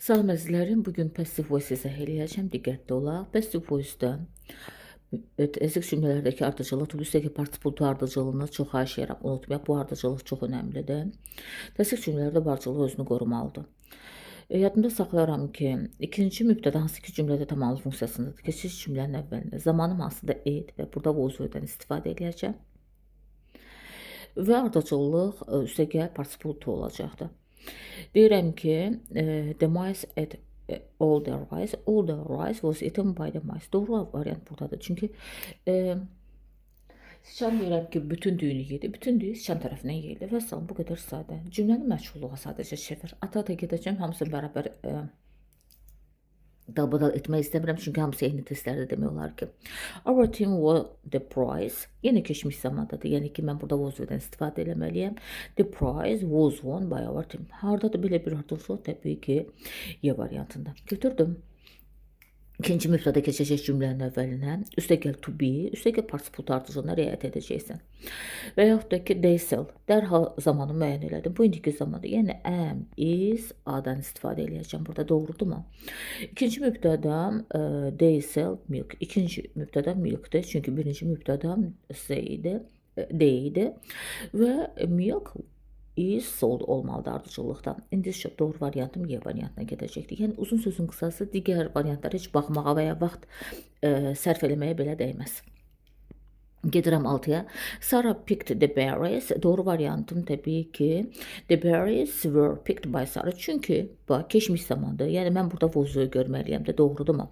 Salam əzizlərim, bugün passive voice izah eləyəcəm, diqqətli olaq. Passive voice-da əzik cümlələrdəki ardıcıllıq, üstəki participle ardıcıllığını çox xahiş edirəm, unutmayaq, bu ardıcıllıq çox önəmlidir. Təsdiq cümlələrdə bu ardıcıllıq özünü qorumalıdır. Yadımda saxlayaram ki, ikinci mübtəda hansı ki cümlədə tamamlıq funksiyasındadır. Keçiş cümlənin əvvəlində zamanım hansıda it və burada was word-dən istifadə edəcəm. Və ardıcıllıq üstəgəl participle to olacaqdır. Deyirəm ki, the mice ate all the rice. All the rice was eaten by the mice. Doğru variant buradadır. Çünki siçan deyirəm ki, bütün düyünü yedi. Bütün düyü siçan tərəfindən yeyildi. Və salam, bu qədər sadə. Cümlənin məşğulluğa sadəcə çevir. Ata-ata gedəcəm, hamısını bərabər dalbadal etmək istəmirəm, çünki hamısı eyni testlərdə demək olar ki. Our team won the prize. Yenə keçmiş zamandadır. Yəni ki, mən burada was word-dən istifadə eləməliyəm. The prize was won by our team. Hardadır belə bir ardıcıllıq? Təbii ki, Y variantında. Götürdüm. İkinci mübtəda keçəcək cümlənin əvvəlinə üstəgəl to be, üstəgəl participle ardıcıllığına riayət edəcəksən. Və yaxud da ki, they sell. Dərhal zamanı müəyyən elədim. Bu indiki zamanda, yəni am, is, A-dan istifadə eləyəcəm. Burada doğrudurmu? İkinci mübtəda they sell milk. İkinci mübtəda milkdir. Çünki birinci mübtəda they idi. Və milk is sold olmalıdır ardıcıllıqda. İndi doğru variantım Y variantına gedəcəkdir. Yəni uzun sözün qısası digər variantlara heç baxmağa və ya vaxt sərf eləməyə belə dəyməz. Gedirəm 6-ya. Sarah picked the berries. Doğru variantım təbii ki, the berries were picked by Sarah. Çünki keçmiş zamandır. Yəni mən burada was-u görməliyəm də, doğrudurmu?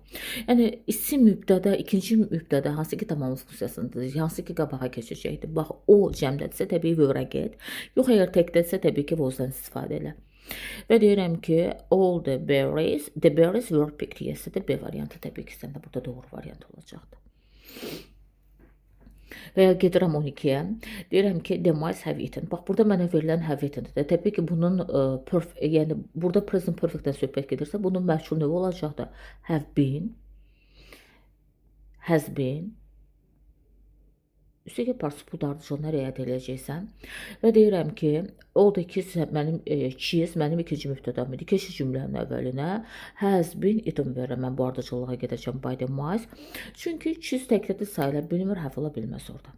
Yəni isim mübtəda, ikinci mübtəda hansı ki tamamlıq funksiyasındadır, hansı ki qabağa keçəcəkdir. Bax, o cəmdədirsə təbii were-ə get. Yox, əgər təkdədirsə təbii ki was-dan istifadə elə. Və deyirəm ki, all the berries were picked. Yes, B variantı təbii ki, səndə burada doğru variant olacaqdır. Və ya gedirəm 12-yə. Deyirəm ki, the mice have eaten. Bax, burada mənə verilən have eaten-dir. Təbii ki, bunun yəni burada present perfect-dən söhbət gedirsə, bunun məşhur növü olacaqdır. Have been, has been. Üstəgəl participle ardıcıllığına riayət eləyəcəksən. Və deyirəm ki, oradakı mənim cheese mənim ikinci mübtədam idi. Keçiş cümlənin əvvəlinə has been eaten verirəm. Mən bu ardıcıllığa gedəcəm by the mice. Çünki cheese təkcə sayıla bilmir, have ola bilməz orada.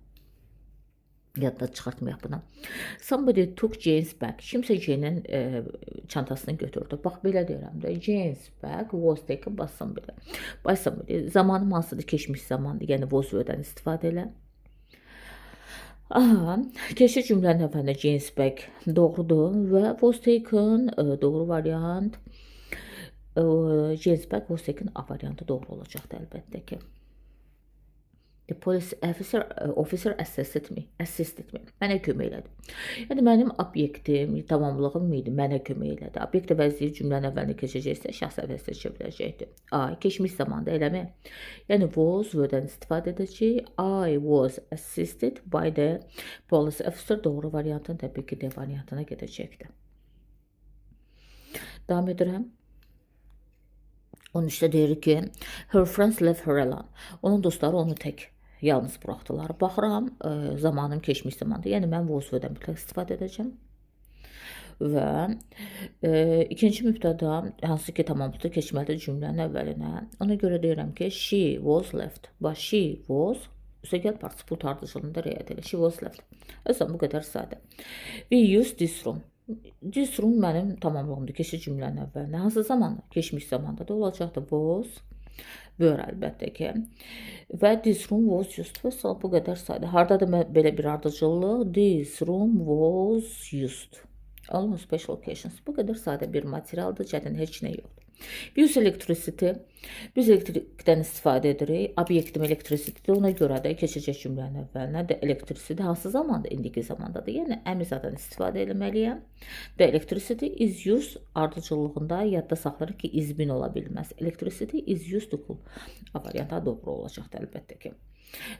Yadda çıxartmayaq buna. Somebody took Jane's bag. Kimsə Jane'in çantasını götürdü. Bax, belə deyirəm də. Jane's bag was taken by somebody. By somebody. Zamanım hansıdır? Keçmiş zamandır. Yəni was word-dən istifadə elə. Aha, keçiş cümlənin əvvəlində Jane's bag doğrudur və was taken doğru variant. Jane's bag was taken A variantı doğru olacaqdır əlbəttə ki. The police officer assisted me. Mənə kömək elədi. Yəni mənim obyektim, tamamlığım idi, mənə kömək elədi. Obyekt əvəzləyir cümlənin əvvəlində keçəcəksə, şəxs əvəzlə çevriləcəkdir. A, keçmiş zamanda eləmi? Yəni was word-dən istifadə edəcək. I was assisted by the police officer. Doğru variantın təbii ki, D variantına gedəcəkdir. Davam edirəm. 13-də deyir ki, her friends left her alone. Onun dostları onu tək yalnız buraxdılar. Baxıram, zamanım keçmiş zamanda. Yəni mən was word-dən mütləq istifadə edəcəm. Və ikinci mübtəda hansı ki tamamlıqda keçməlidir cümlənin əvvəlinə. Ona görə deyirəm ki, she was left. Bax, she was üstəgəl participle ardıcıllığında riayət edir. She was left. Özən bu qədər sadə. We used this room. This room mənim tamamlığımdır. Keçiş cümlənin əvvəlinə. Hansı zamanda? Keçmiş zamanda da olacaqdır. Was were əlbəttə ki. Və this room was used. Və salam, bu qədər sadə. Hardadır belə bir ardıcıllıq? This room was used. On special occasions. Bu qədər sadə bir materialdır. Çətin heç nə yoxdur. We use electricity. Biz elektrikdən istifadə edirik. Obyektim electricitydir. Ona görə də keçəcək cümlənin əvvəlinə də electricity hansı zamanda? İndiki zamandadır. Yəni əmizadan istifadə etməliyəm. The electricity is used ardıcıllığında yadda saxlarıq ki, is been ola bilməz. Electricity is used to cool. A variantı doğru olacaqdır əlbəttə ki.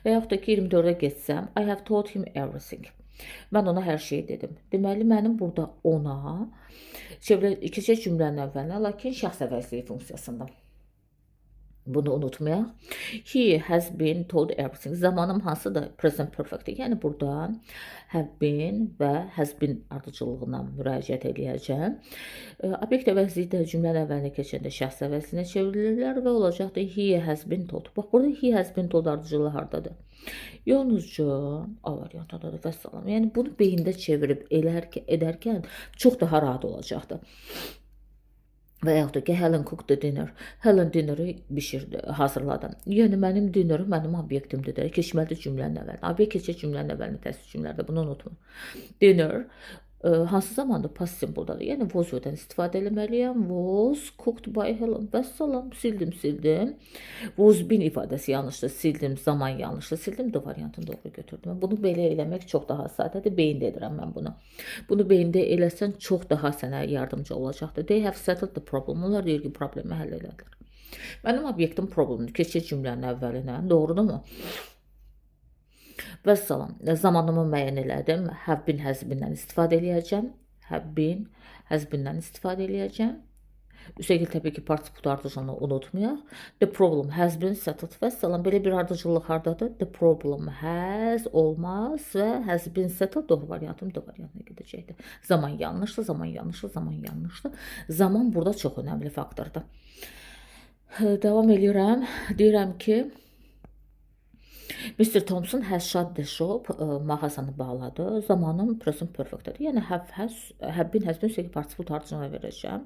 Və yaxud da ki, 24-ə geçsəm, I have told him everything. Mən ona hər şeyi dedim. Deməli, mənim burada ona keçəcək cümlənin əvvəlinə, lakin şəxs əvəzliyi funksiyasında. Bunu unutmayaq. He has been told everything. Zamanım hansı da present perfect. Yəni burada have been və has been ardıcıllığına müraciət edəcəm. Obyekt əvəzlikdə cümlənin əvvəlinə keçəndə şəxs əvəzinə çevrilirlər və olacaqdır he has been told. Bax burada he has been told ardıcıllığı hardadır? Yalnızca A variantındadır və salam. Yəni bunu beyində çevirib edərkən çox daha rahat olacaqdır. Və yaxud da ki, Helen cooked the dinner. Helen dinneri bişirdi, hazırladı. Yəni mənim dinnerim mənim obyektimdir də. Keçməli cümlənin əvvəlinə. Obyekt keçir cümlənin əvvəlinə, təsvir cümlələrdə bunu unutma. Dinner hansı zamanda past simvoldadır? Yəni was verdən istifadə etməliyəm. Was cooked by Helen. Vəssalam, sildim. Was been ifadəsi yanlışdır. Sildim, zaman yanlışdır. Sildim də variantını doğru götürdüm. Bunu belə eləmək çox daha sadədir. Beyində edirəm mən bunu. Bunu beyində eləsən çox daha sənə yardımcı olacaqdır. They have settled the problem. Onlar deyir ki, problemi həll elədilər. Mənim obyektim problemdir. Keçir cümlənin əvvəlinə. Doğrudurmu? Vəssalam, zamanımı müəyyən elədim. Have been, has been-dən istifadə eləyəcəm. Have been, has been-dən istifadə eləyəcəm. Üstəgəl təbii ki, participle ardıcılığını unutmayaq. The problem has been settled. Vəssalam, belə bir ardıcıllıq hardadır? The problem has olmaz və has been settled doğru variantım da variantına gedəcəkdir. Zaman yanlışdır, zaman yanlışdır, zaman yanlışdır. Zaman burada çox önəmli faktordur. Davam edirəm. Deyirəm ki, Mr. Thompson has shut the shop, mağazanı bağladı. Zamanım present perfectdir. Yəni have been, has been sürekli participle ardıcılığına verəcəm.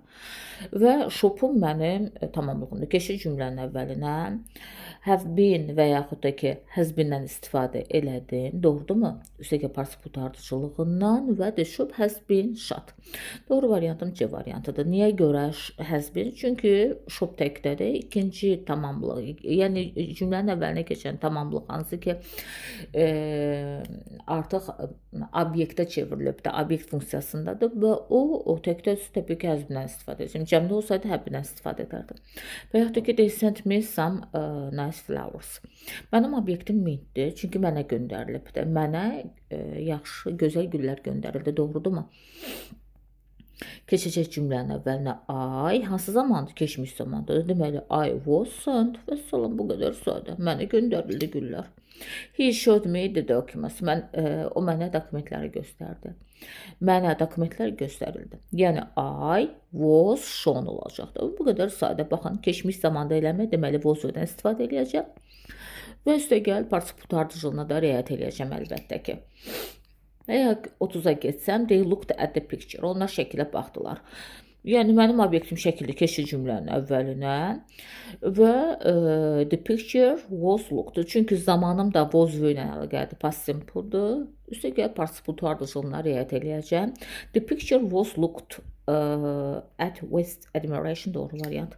Və shopum mənim tamamlığımdır. Keçir cümlənin əvvəlinə. Have been və yaxud da ki, has been-dən istifadə elədim. Doğrudurmu? Üstəgəl participle ardıcılığından və the shop has been shut. Doğru variantım C variantıdır. Niyə görə has been? Çünki shop təkdədir. İkinci tamamlıq, yəni cümlənin əvvəlinə keçən tamamlıq hansı ki artıq obyektə çevrilib də, obyekt funksiyasındadır və o təkdə təbii ki, has been-dən istifadə edəcəm. Cəmdə olsaydı have been-dən istifadə edərdim. Və yaxud da ki, they sent me some nice flowers. Mənim obyektim me'dir, çünki mənə göndərilib də. Mənə yaxşı, gözəl güllər göndərildi, doğrudurmu? Keçəcək cümlənin əvvəlinə I, hansı zamandır? Keçmiş zamandır. Deməli, I was sent. Vəssalam, bu qədər sadə. Mənə göndərildi güllər. He showed me the documents. O mənə dokumentləri göstərdi. Mənə dokumentlər göstərildi. Yəni, I was shown olacaqdır. Bu qədər sadə. Baxın, keçmiş zamanda eləmək, deməli, was-dan istifadə edəcəm. Və üstəgəl participle ardıcılığına da riayət edəcəm əlbəttə ki. Əgər 30-a geçsəm, they looked at the picture. Onlar şəkilə baxdılar. Yəni, mənim obyektim şəkildə keçir cümlənin əvvəlinə və the picture was looked. Çünki zamanım da was ilə əlaqədir, past simple-dur. Üstəgəl participle ardıcılığına riayət edəcəm. The picture was looked at with admiration, doğru variant.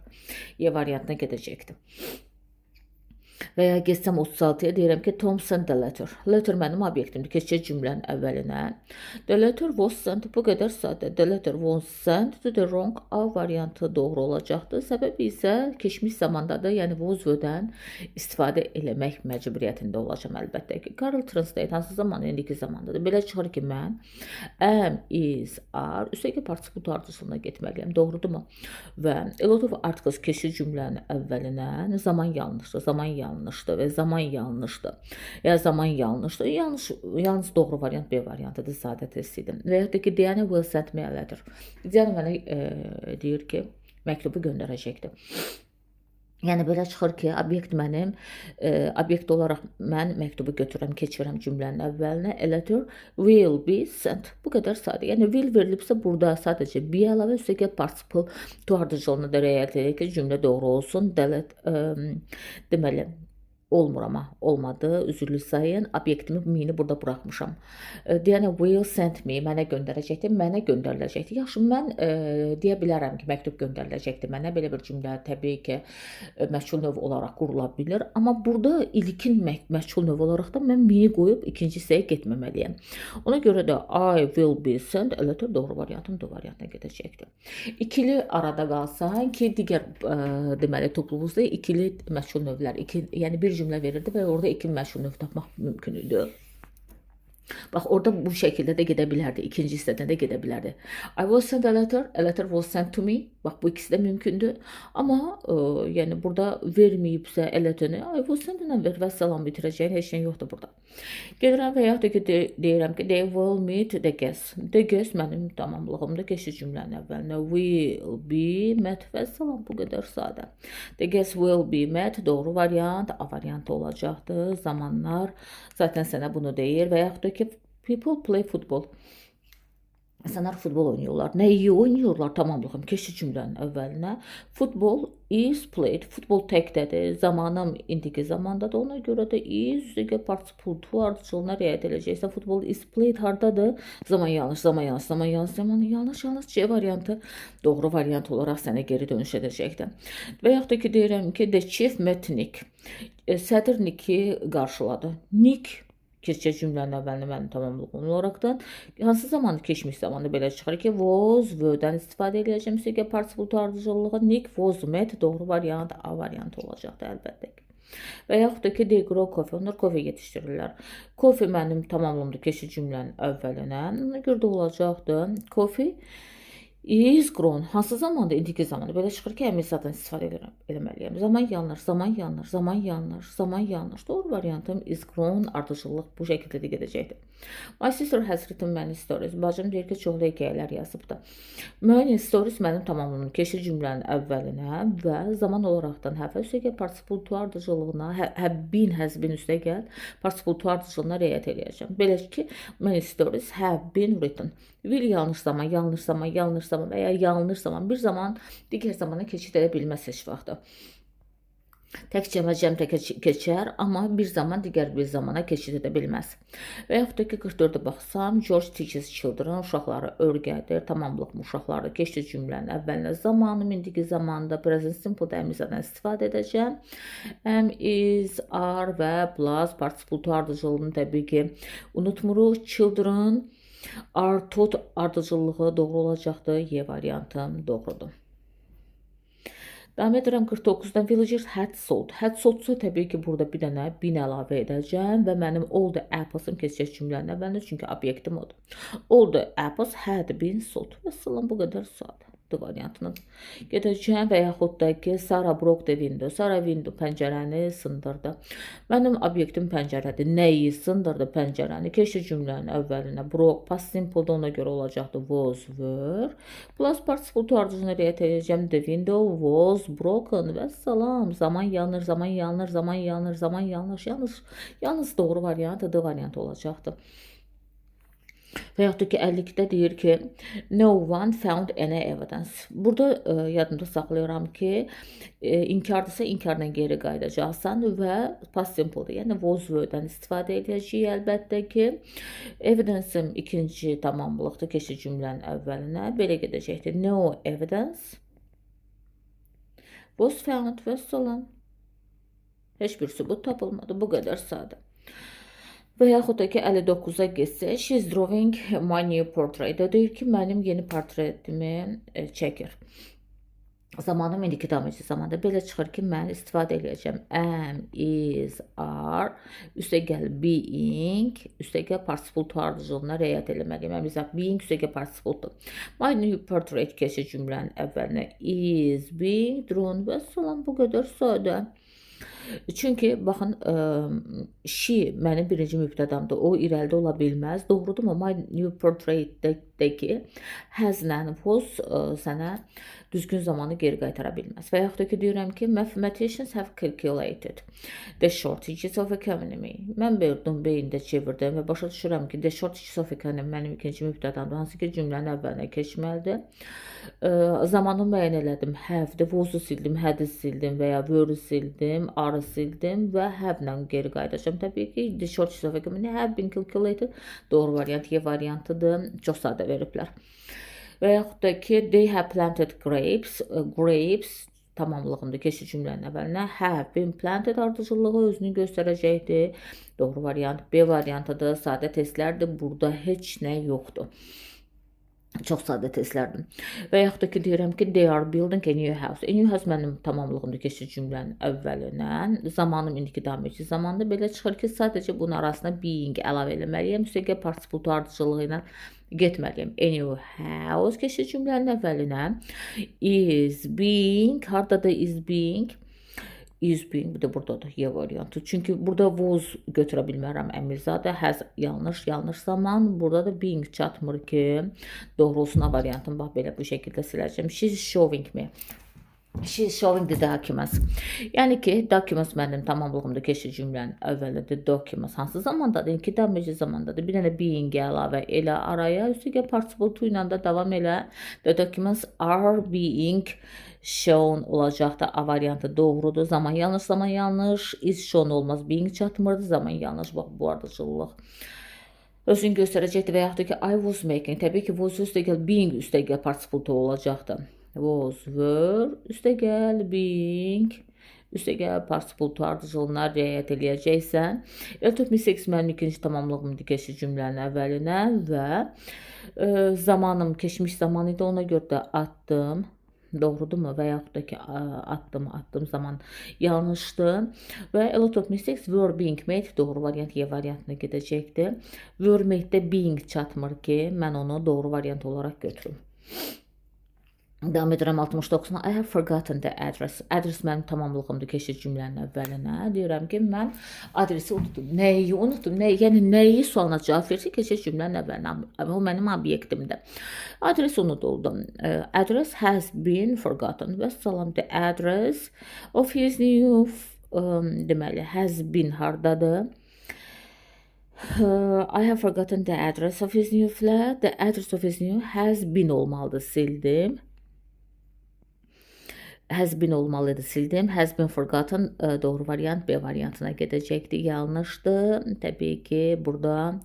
Y variantına gedəcəkdir. Və ya geçsəm 36-ya deyirəm ki, Tom sent the letter. Letter mənim obyektimdir. Keçir cümlənin əvvəlinə. The letter was sent. Bu qədər sadə. The letter was sent to the wrong. A variantı doğru olacaqdır. Səbəbi isə keçmiş zamandadır. Yəni was-dən istifadə eləmək məcburiyyətində olacam əlbəttə ki. Carol translate hansı zaman? İndiki zamandadır. Belə çıxır ki, mən am, is, are üstəgəl participle ardıcılığına getməliyəm. Doğrudurmu? Və a lot of articles keçir cümlənin əvvəlinə. Zaman yanlışdır. Zaman yanlışdır və zaman yanlışdır. Ya zaman yanlışdır. Yalnız doğru variant B variantıdır. Sadə test idim. Və yaxud da ki, Diana will send me a letter. Diana mənə deyir ki, məktubu göndərəcəkdir. Yəni belə çıxır ki, obyekt mənim, obyekt olaraq mən məktubu götürürəm, keçirəm cümlənin əvvəlinə. A letter will be sent. Bu qədər sadə. Yəni will verilibsə burada sadəcə be əlavə üstəgəl participle ardıcılığına da riayət edək ki, cümlə doğru olsun. Deməli, olmur amma, olmadı, üzrlü sayın, obyektimi me-ni burada buraxmışam. Diana will send me, mənə göndərəcəkdir, mənə göndəriləcəkdir. Yaxşı, mən deyə bilərəm ki, məktub göndəriləcəkdir mənə, belə bir cümlə təbii ki, məchul növ olaraq qurula bilir, amma burada ilkin məchul növ olaraq da mən me-ni qoyub ikinci hissəyə getməməliyəm. Ona görə də I will be sent, elədir, doğru variantım da variantına gedəcəkdir. İkili arada qalsan ki, digər deməli topluluğumuzda ikili məchul növlər, yəni bir cümlə verirdi və orada iki məchul növ tapmaq mümkün idi. Bax, orada bu şəkildə də gedə bilərdi. İkinci hissədən də gedə bilərdi. I was sent a letter was sent to me. Bax, bu ikisi də mümkündür. Amma yəni burada verməyibsə elətini, I was sent-lə ver və salam bitirəcəyin heç şey yoxdur burada. Gedirəm və yaxud da ki, deyirəm ki, they will meet the guest. The guest mənim tamamlığımda keçir cümlənin əvvəlinə. Will be met və salam, bu qədər sadə. The guest will be met, doğru variant, A variantı olacaqdır. Zamanlar zaten sənə bunu deyir və yaxud da ki, people play football. İnsanlar futbol oynuyorlar. Nəyi oynuyorlar? Tamamlığım keçir cümlənin əvvəlinə. Football is played. Futbol təkdədir. Zamanım indiki zamandadır. Ona görə də is üzrə participle to ardıcılığına riayət edəcəksən. Football is played hardadır? Zaman yanlış, zaman yanlış, zaman yanlış, zaman yanlış, yanlış. C variantı doğru variant olaraq sənə geri dönüş edəcəkdir. Və yaxud da ki, deyirəm ki, the chief met Nick. Sədr Nick'i qarşıladı. Nick keçəcək cümlənin əvvəlini mənim tamamlığım olaraqdan hansı zamanı keçmiş zamanı belə çıxır ki, was, were-dən istifadə edəcəm. Müstəqil participle ardıcıllığı Nick was met doğru variant A variantı olacaqdır əlbəttə. Və yaxud da ki, they grow coffee. Onlar kofe yetişdirirlər. Coffee mənim tamamlığımda keçir cümlənin əvvəlinə. Ona görə də olacaqdır. Coffee is grown. Hansı zamanda? İndiki zamanı. Belə çıxır ki, əmilsadan istifadə eləməliyəm. Zaman yanlış, zaman yanlış, zaman yanlış, zaman yanlış. Doğru variantım is grown, ardıcıllıq bu şəkildə də gedəcəkdir. My sister has written many stories. Bacım deyir ki, çoxlu hekayələr yazıbdır. Many stories mənim tamamını keçir cümlənin əvvəlinə və zaman olaraqdan həvə üstəgəl participle to ardıcıllığına, has been üstəgəl participle to ardıcıllığına riayət edəcəm. Belə ki, many stories have been written. Will yanlış zaman, yanlış zaman, yanlış zaman və ya yanlış zaman bir zaman digər zamana keçid edə bilməz heç vaxtı. Tək cəm tək keçər, amma bir zaman digər bir zamana keçid edə bilməz. Və yaxud da ki, 44-də baxsam, George teaches children, uşaqları öyrədir, tamamlıq uşaqları keçir cümlənin əvvəlinə zamanım, indiki zamanda present simple-da əmizədən istifadə edəcəm. Am, is, are və plus participle ardıcılığını təbii ki, unutmuruq. Children are taught ardıcıllığı doğru olacaqdır. Y variantım doğrudur. Davam edirəm 49-dan villagers had sold. Had sold-sa təbii ki, burada bir dənə bin əlavə edəcəm və mənim all the apples-ım keçəcək cümlənin əvvəlində, çünki obyektim odur. All the apples had been sold. Və salam, bu qədər sadə. Variantını gedəcəm və yaxud da ki, Sarah broke the window. Sarah window pəncərəni sındırdı. Mənim obyektim pəncərədir. Nəyi sındırdı? Pəncərəni. Keçir cümlənin əvvəlinə. Broke past simple-da ona görə olacaqdı. Was, were. Plus participle ardıcılığına riayət edəcəm. The window was broken. Və salam. Zaman yanır, zaman yanır, zaman yanır, zaman yanlış. Yalnız doğru variantı D variantı olacaqdı. Və yaxud da ki, 52-də deyir ki, no one found any evidence. Burada yadımda saxlayıram ki, inkardırsa inkarla geri qayıdacaqsan və past simple-dır. Yəni, was, were-dən istifadə edəcəyik əlbəttə ki, evidence-im ikinci tamamlıqda keçir cümlənin əvvəlinə. Belə gedəcəkdir. No evidence was found və salam. Heç bir sübut tapılmadı. Bu qədər sadə. Və yaxud da ki, 59-a geçsə, she's drawing my new portrait. Deyir ki, mənim yeni portretimi çəkir. Zamanım indiki daməci zamanda belə çıxır ki, mən istifadə edəcəm. Am, is, are, üstəgəl being, üstəgəl participle ardıcılığına riayət eləməliyim. Being üstəgəl participle. My new portrait keçir cümlənin əvvəlinə. Is being drawn və salam, bu qədər sadə. Çünki baxın, she mənim birinci mübtədamdır. O irəlidə ola bilməz. Doğrudurmu? My new portrait-dəki has-lə was sənə düzgün zamanı geri qaytara bilməz. Və yaxud da ki, deyirəm ki, mathematicians have calculated the shortages of economy. Mən verdim, beyində çevirdim və başa düşürəm ki, the shortages of economy mənim ikinci mübtədamdır. Hansı ki, cümlənin əvvəlinə keçməlidir. Zamanı müəyyən elədim. Have-də was-u sildim, had-i sildim və ya were-u sildim, are-ı sildim və have-lə geri qayıdacağım. Təbii ki, the shortages of economy have been calculated. Doğru variant, Y variantıdır. Çox sadə veriblər. Və yaxud da ki, they have planted grapes. Grapes tamamlığında keçir cümlənin əvvəlinə. Have been planted ardıcıllığı özünü göstərəcəkdir. Doğru variant B variantıdır. Sadə testlərdir. Burada heç nə yoxdur. Çox sadə testlərdir. Və yaxud da ki, deyirəm ki, they are building a new house. A new house mənim tamamlığımdır keçir cümlənin əvvəlindən. Zamanım indiki davam edici zamandır. Belə çıxır ki, sadəcə bunun arasına being əlavə eləməliyəm. Üstəgəl participle to ardıcılığı ilə getməliyəm. A new house keçir cümlənin əvvəlinə. Is being, harada da is being? Is being, bir də burada da Y variantı. Çünki burada was götürə bilmərəm əmrzadə. Has yanlış zaman. Burada da being çatmır ki, doğrusuna variantım. Bax, belə bu şəkildə siləcəm. She's showing me. She's showing the documents. Yəni ki, documents mənim tamamlığımda keçir cümlənin əvvəlində documents. Hansı zamandadır? İki damıcı zamandadır. Bir dənə being əlavə elə araya. Üstəgə participle to ilə də davam elə. The documents are being shown olacaq da A variantı doğrudur. Zaman yanlış. Is shown olmaz. Being çatmırdı. Zaman yanlış. Bax, bu ardıcıllıq özünü göstərəcəkdir. Və yaxud da ki, I was making. Təbii ki, was üstəgəl being üstəgəl participle to olacaqdır. Was, were, üstəgəl being, üstəgəl participle to ardıcılığına riayət eləyəcəksən. Eltop 18 mənim ikinci tamamlığımdır keçir cümlənin əvvəlinə və zamanım keçmiş zaman idi. Ona görə də attım. Doğrudurmu? Və yaxud da ki, attım zaman yanlışdır. Və elotop mistakes were being made doğru variant Y variantına gedəcəkdir. Were made-də being çatmır ki, mən onu doğru variant olaraq götürüm. Davam edirəm 69-na. I have forgotten the address. Adres mənim tamamlığımdır keçir cümlənin əvvəlinə. Deyirəm ki, mən adresi unutdum. Nəyi unutdum? Yəni, nəyi sualına cavab versə keçir cümlənin əvvəlinə. O mənim obyektimdir. Adres unutuldum. Address has been forgotten. Və salam, the address of his new deməli, has been hardadır? I have forgotten the address of his new flat. The address of his new has been olmalıdır. Sildim. Has been olmalıydı, sildim. Has been forgotten doğru variant B variantına gedəcəkdir. Yanlışdır. Təbii ki, burada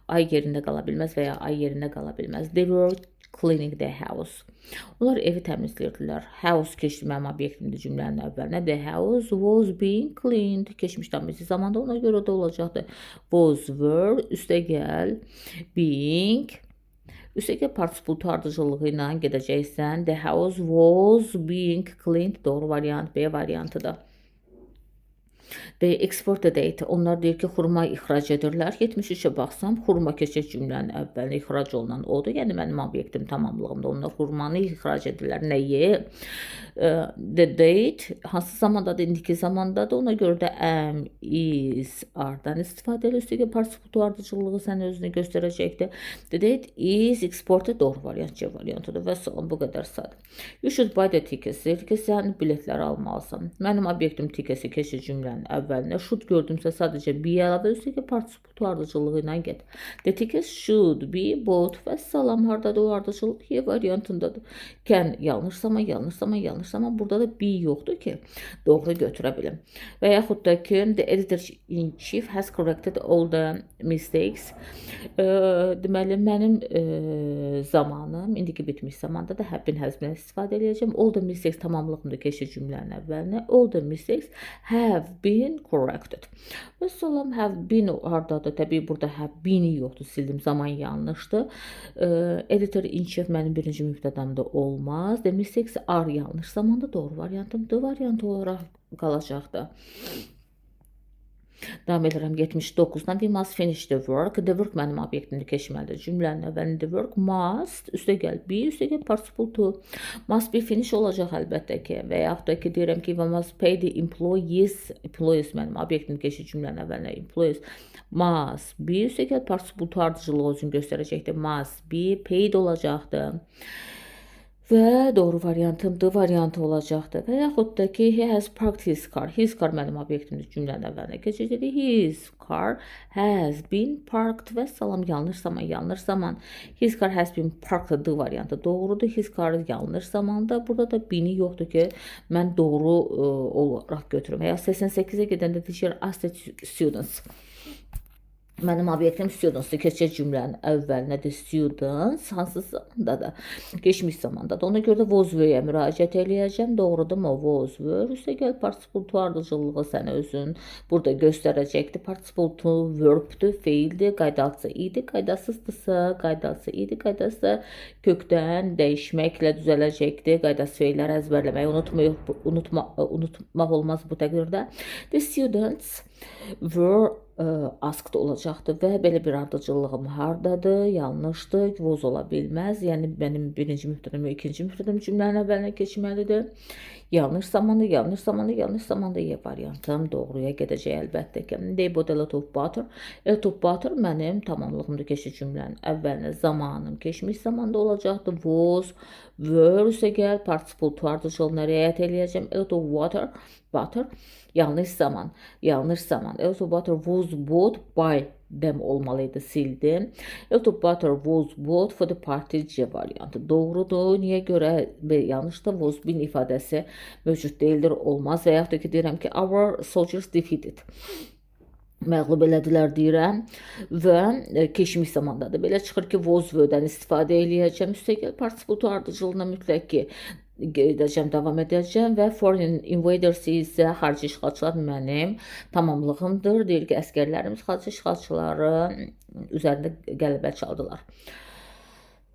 ay yerində qala bilməz və ya ay yerində qala bilməz. They were cleaning the house. Onlar evi təmizləyirdilər. House keçdi mənim obyektimdir cümlənin əvvəlinə. The house was being cleaned. Keçmiş təmizlik zamanda ona görə də olacaqdır. Was, were, üstəgəl being, üstəgəl participle to ardıcılığı ilə gedəcəksən. The house was being cleaned. Doğru variant B variantıdır. They exported it. Onlar deyir ki, xurma ixrac edirlər. 73-ə baxsam, xurma keçir cümlənin əvvəlinə ixrac olunan odur. Yəni, mənim obyektim tamamlığımda. Onlar xurmanı ixrac edirlər. Nəyi? The date hansı zamandadır? İndiki zamandadır. Ona görə də am, is, are-dan istifadə edir. Üstəgəl participle to ardıcılığı sən özünü göstərəcəkdir. The date is exported. Doğru variant C variantıdır. Və salam, bu qədər sadə. You should buy the tickets. Deyir ki, sən biletləri almalısan. Mənim obyektim ticketsi keçir cümlənin əvvəlinə. Should gördümsə sadəcə be əlavə üstəgəl participle to ardıcılığı ilə get. The tickets should be bought və salam, hardadır o ardıcılıq? Y variantındadır. Can yanlış zaman. Burada da be yoxdur ki, doğru götürə bilim. Və yaxud da ki, the editor-in-chief has corrected all the mistakes. Deməli, mənim zamanım, indiki bitmiş zamanda da have been, has been istifadə edəcəm. All the mistakes tamamlığımda keçir cümlənin əvvəlinə. All the mistakes have been corrected. Və salam, have been hardadır? Təbii burada have been yoxdur. Sildim, zaman yanlışdır. Editor-in-chief mənim birinci mübtədamda olmaz. The mistakes are yanlış zamanda doğru variantım D variantı olaraq qalacaqdır. Davam edirəm 79-dan. We must finish the work. The work mənim obyektimdə keçməlidir. Cümlənin əvvəlində the work must, üstəgəl be, üstəgəl participle to. Must be finish olacaq əlbəttə ki. Və yaxud da ki, deyirəm ki, we must pay the employees. Employees mənim obyektimdə keçir cümlənin əvvəlinə. Employees must be, üstəgəl participle to ardıcılığı özünü göstərəcəkdir. Must be paid olacaqdır. Və doğru variantım D variantı olacaqdır. Və yaxud da ki, he has parked his car. His car mənim obyektimdir cümlənin əvvəlinə keçəcəkdir. His car has been parked və salam, yanlış zaman. His car has been parked D variantı doğrudur. His car yanlış zamanda. Burada da beni yoxdur ki, mən doğru olaraq götürüm. Və ya 88-ə gedəndə teacher asked students. Mənim obyektim students'dır. Keçək cümlənin əvvəlinə də students, hansı zamanda da? Keçmiş zamanda da. Ona görə də was were-yə müraciət eləyəcəm. Doğrudurmu? Was were. Üstəgəl participle to ardıcıllığı sənə özün burada göstərəcəkdir. Participle to verbdir, feildir, qaydası idi, qaydasızdırsa, qaydası idi, qaydası kökdən dəyişməklə düzələcəkdir. Qaydası feilləri əzbərləməyi unutmaq olmaz bu təqdirdə. The students were asked olacaqdır və belə bir ardıcıllığım hardadır, yanlışdır, was ola bilməz. Yəni mənim birinci müfrədim və ikinci müfrədim cümlənin əvvəlinə keçməlidir. Yanlış zamanda, yanlış zamanda, yanlış zamanda Y variantım doğruya gedəcək əlbəttə ki. They bought a lot of butter. A lot of butter mənim tamamlığımda keçmiş cümlənin əvvəlinə zamanım keçmiş zamanda olacaqdır. Was, were üstəgəl participle to ardıcıllığına riayət eləyəcəm. A lot of butter. Yanlış zaman, yanlış zaman. A lot of butter was bought by them olmalıydı, sildim. A lot of butter was bought for the party C variantı. Doğrudur. Niyə görə yanlışdır? Was been ifadəsi mövcud deyildir, olmaz. Və yaxud da ki, deyirəm ki, our soldiers defeated. Məğlub elədilər deyirəm və keçmiş zamandadır. Belə çıxır ki, was were-dən istifadə eləyəcəm. Üstəgəl participle to ardıcıllığına mütləq ki, gedəcəm, davam edəcəm və foreign invaders isə xarici işğalçılar mənim tamamlığımdır. Deyir ki, əskərlərimiz xarici işğalçıları üzərində qələbə çaldılar.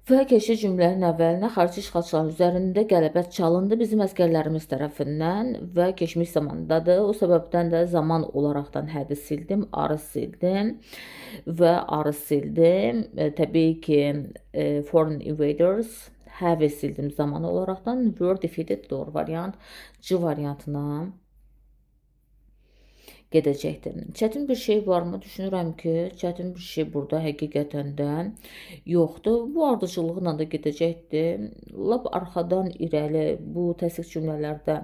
Və keçici cümlənin əvvəlinə xarici işğalçıların üzərində qələbə çalındı bizim əskərlərimiz tərəfindən və keçmiş zamandadır. O səbəbdən də zaman olaraqdan hədi sildim, arı sildim və arı sildim. Təbii ki, foreign invaders have sildim zaman olaraqdan. Were defeated doğru variant C variantına gedəcəkdir. Çətin bir şey varmı? Düşünürəm ki, çətin bir şey burada həqiqətən də yoxdur. Bu ardıcıllıqla da gedəcəkdir. Lap arxadan irəli bu təsdiq cümlələrdə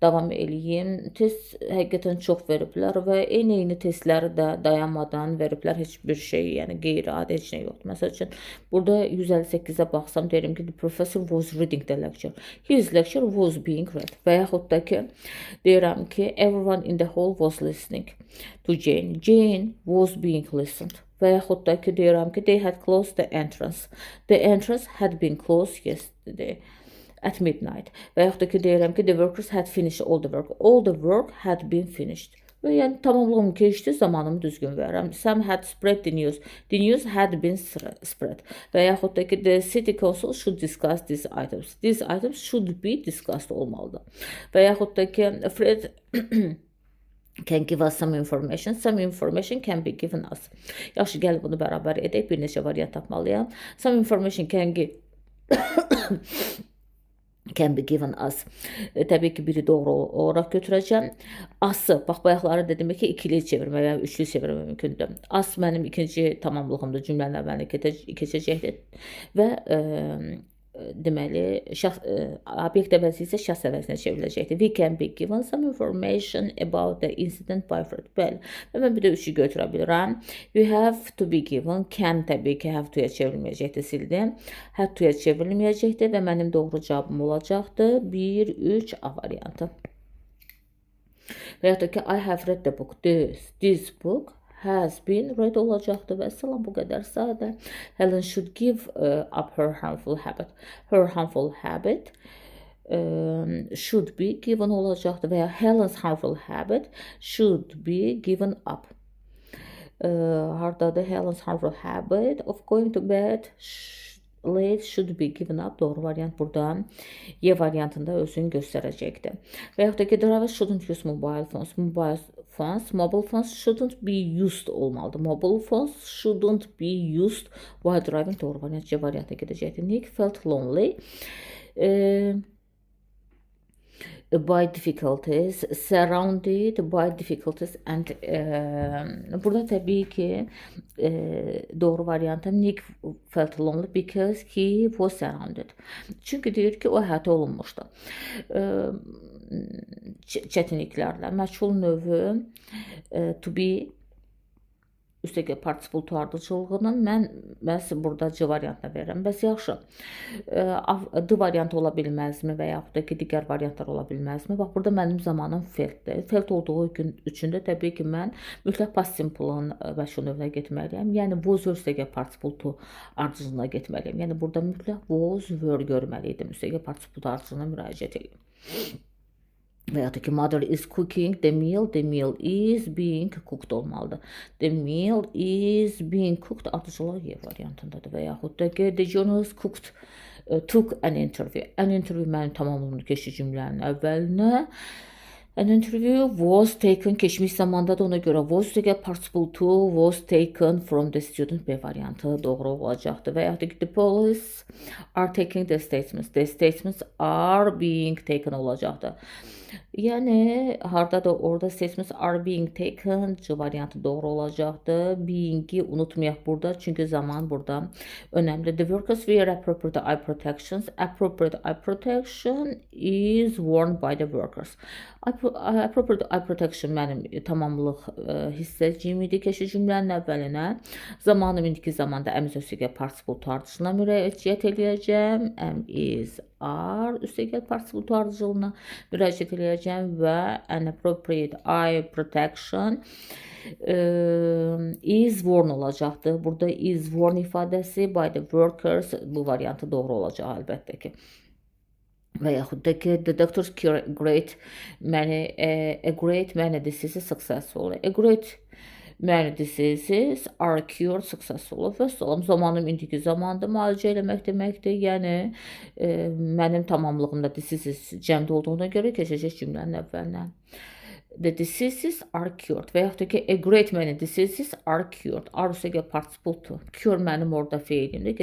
davam eləyim. Test həqiqətən çox veriblər və eyni testləri də dayanmadan veriblər. Heç bir şey, yəni qeyri-adi heç nə yoxdur. Məsəl üçün, burada 158-ə baxsam, derim ki, the professor was reading the lecture. His lecture was being read. Və yaxud da ki, deyirəm ki, everyone in the hall was listening to Jane. Jane was being listened. Və yaxud da ki, deyirəm ki, they had closed the entrance. The entrance had been closed yesterday at midnight. Və yaxud da ki, deyirəm ki, the workers had finished all the work. All the work had been finished. Və yəni tamamlığım keçdi, zamanımı düzgün verirəm. Some had spread the news. The news had been spread. Və yaxud da ki, the city council should discuss these items. These items should be discussed olmalıdır. Və yaxud da ki, Fred can give us some information. Some information can be given us. Yaxşı, gəl bunu bərabər edək. Bir neçə variant tapmalıyam. Some information can be given us. Təbii ki, biri doğru olaraq götürəcəm. As-ı, bax, bayaqları dedim ki, ikili çevirmə və üçlü çevirmə mümkündür. As mənim ikinci tamamlığımda cümlənin əvvəlinə keçəcəkdir və deməli, obyekt əvəzi isə şəxs əvəzinə çevriləcəkdir. We can be given some information about the incident by Fred. Bəli. Və mən bir də üçü götürə bilirəm. You have to be given. Can təbii ki, have to-ya çevrilməyəcəkdir, sildim. Had to-ya çevrilməyəcəkdir və mənim doğru cavabım olacaqdır. 1, 3, A variantı. Və yaxud da ki, I have read the book. This book has been read olacaqdır və salam, bu qədər sadə. Helen should give up her harmful habit. Her harmful habit should be given olacaqdır və ya Helen's harmful habit should be given up. Hardadır? Helen's harmful habit of going to bed late should be given up. Doğru variant burada Y variantında özünü göstərəcəkdir. Və yaxud da ki, drivers shouldn't use mobile phones. Mobile phones shouldn't be used olmalıdır. Mobile phones shouldn't be used while driving. Doğru variant C variantı gedəcəkdir. Nick felt lonely by difficulties, surrounded by difficulties and burada təbii ki doğru variantı Nick felt lonely because he was surrounded. Çünki deyir ki, o əhatə olunmuşdu çətinliklərlə. Məchul növü to be üstəgəl participle to ardıcıllığının mən məhz burada C variantına verirəm. Bəs yaxşı, D variantı ola bilməzmi və yaxud da ki, digər variantlar ola bilməzmi? Bax, burada mənim zamanım feltdir. Felt olduğu gün üçün də təbii ki, mən mütləq past simple-ın məşğul növünə getməliyəm. Yəni, was üstəgəl participle to ardıcıllığına getməliyəm. Yəni, burada mütləq was were görməliydim. Üstəgəl participle to ardıcıllığına müraciət edeyim. Və ya da ki, mother is cooking the meal is being cooked olmalıdır. The meal is being cooked ardıcılar Y variantındadır. Və yaxud da ki, the journalist took an interview. An interview mənim tamamlanır keçici cümlənin əvvəlinə. An interview was taken keçmiş zamandadır, ona görə was üstəgəl participle to was taken from the student B variantı doğru olacaqdır. Və yaxud da ki, the police are taking the statements. The statements are being taken olacaqdır. Yəni, hardadır orada statements are being taken C variantı doğru olacaqdır. Being'i unutmayaq burada, çünki zaman burada önemli. The workers wear appropriate eye protections. Appropriate eye protection is worn by the workers. Appropriate eye protection mənim tamamlıq hissəciyim idi keçici cümlənin əvvəlinə. Zamanım indiki zamanda am is üstəgəl participle to ardıcılığına müraciət edəcəm. Am is are üstəgəl participle to ardıcılığına müraciət edəcəm və an appropriate eye protection is worn olacaqdır. Burada is worn ifadəsi by the workers bu variantı doğru olacaq əlbəttə ki. Və yaxud da ki, the doctor's great many diseases successful. A great many diseases are cured successful. Və salam, zamanım indiki zamanda müalicə eləmək deməkdir. Yəni, mənim tamamlığımda diseases cəmdə olduğuna görə keçəcək cümlənin əvvəlinə. The diseases are cured. Və yaxud da ki, a great many diseases are cured. Are üstəgəl participle to. Cure mənim orada feilimdir.